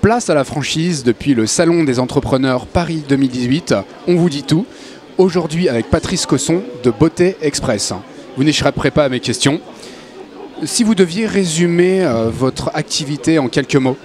Place à la franchise depuis le Salon des Entrepreneurs Paris 2018. On vous dit tout. Aujourd'hui avec Patrice Cosson de Beauté Express. Vous n'échapperez pas à mes questions. Si vous deviez résumer votre activité en quelques mots.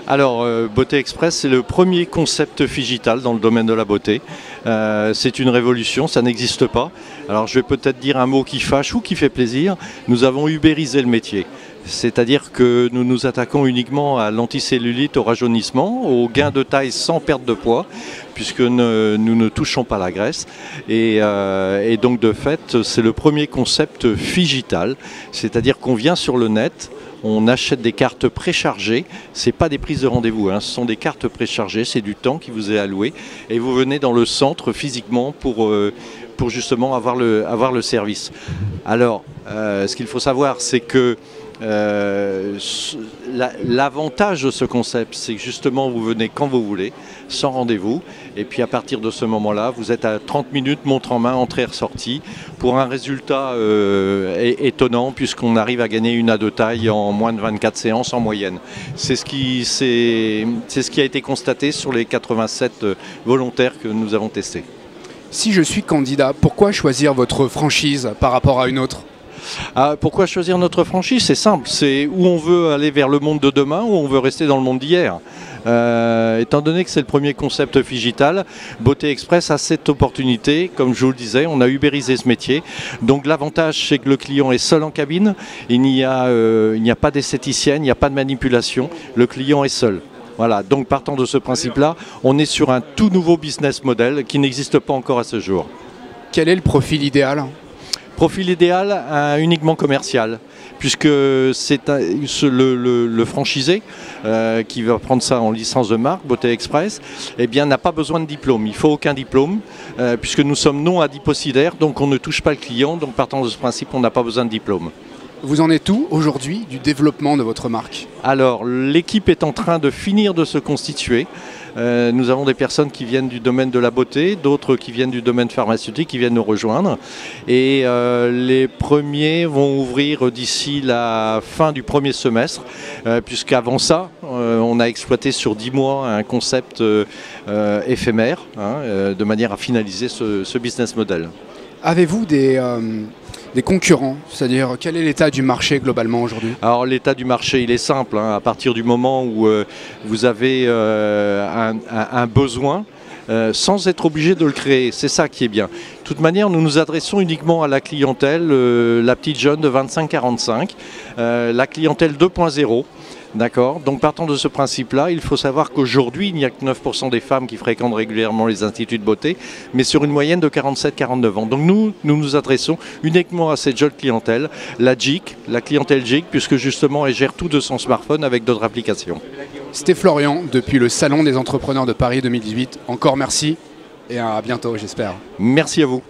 Alors, Beauté Express, c'est le premier concept phygital dans le domaine de la beauté. C'est une révolution, ça n'existe pas. Alors, je vais peut-être dire un mot qui fâche ou qui fait plaisir. Nous avons ubérisé le métier. C'est-à-dire que nous nous attaquons uniquement à l'anticellulite, au rajeunissement, au gain de taille sans perte de poids, puisque nous ne touchons pas la graisse. Et donc, de fait, c'est le premier concept phygital. C'est-à-dire qu'on vient sur le net, on achète des cartes préchargées, ce n'est pas des prises de rendez-vous, ce sont des cartes préchargées, c'est du temps qui vous est alloué et vous venez dans le centre physiquement pour justement avoir le service. Alors, ce qu'il faut savoir, c'est que l'avantage de ce concept, c'est que justement vous venez quand vous voulez, sans rendez-vous, et puis à partir de ce moment-là, vous êtes à 30 minutes, montre en main, entrée-ressortie, pour un résultat étonnant, puisqu'on arrive à gagner 1 à 2 tailles en moins de 24 séances en moyenne. C'est ce qui a été constaté sur les 87 volontaires que nous avons testés. Si je suis candidat, pourquoi choisir votre franchise par rapport à une autre ? Pourquoi choisir notre franchise? C'est simple, c'est où on veut aller vers le monde de demain ou on veut rester dans le monde d'hier. Étant donné que c'est le premier concept phygital, Beauté Express a cette opportunité, comme je vous le disais, on a ubérisé ce métier. Donc l'avantage, c'est que le client est seul en cabine, il n'y a pas d'esthéticienne, il n'y a pas de manipulation, le client est seul. Voilà, donc partant de ce principe-là, on est sur un tout nouveau business model qui n'existe pas encore à ce jour. Quel est le profil idéal ? Profil idéal, uniquement commercial, puisque c'est le franchisé qui va prendre ça en licence de marque, Beauté Express, eh bien n'a pas besoin de diplôme. Il ne faut aucun diplôme, puisque nous sommes non adiposidaires, donc on ne touche pas le client, donc partant de ce principe, on n'a pas besoin de diplôme. Vous en êtes où aujourd'hui du développement de votre marque ? Alors, l'équipe est en train de finir de se constituer. Nous avons des personnes qui viennent du domaine de la beauté, d'autres qui viennent du domaine pharmaceutique, qui viennent nous rejoindre. Et les premiers vont ouvrir d'ici la fin du premier semestre, puisqu'avant ça, on a exploité sur 10 mois un concept éphémère, de manière à finaliser ce business model. Avez-vous des concurrents, c'est-à-dire quel est l'état du marché globalement aujourd'hui? Alors l'état du marché, il est simple, à partir du moment où vous avez un besoin, sans être obligé de le créer, c'est ça qui est bien. De toute manière, nous nous adressons uniquement à la clientèle, la petite jeune de 25-45, la clientèle 2.0. D'accord. Donc partant de ce principe-là, il faut savoir qu'aujourd'hui, il n'y a que 9% des femmes qui fréquentent régulièrement les instituts de beauté, mais sur une moyenne de 47-49 ans. Donc nous nous adressons uniquement à cette jeune clientèle, la GIC, la clientèle GIC, puisque justement elle gère tout de son smartphone avec d'autres applications. C'était Florian, depuis le Salon des Entrepreneurs de Paris 2018. Encore merci et à bientôt, j'espère. Merci à vous.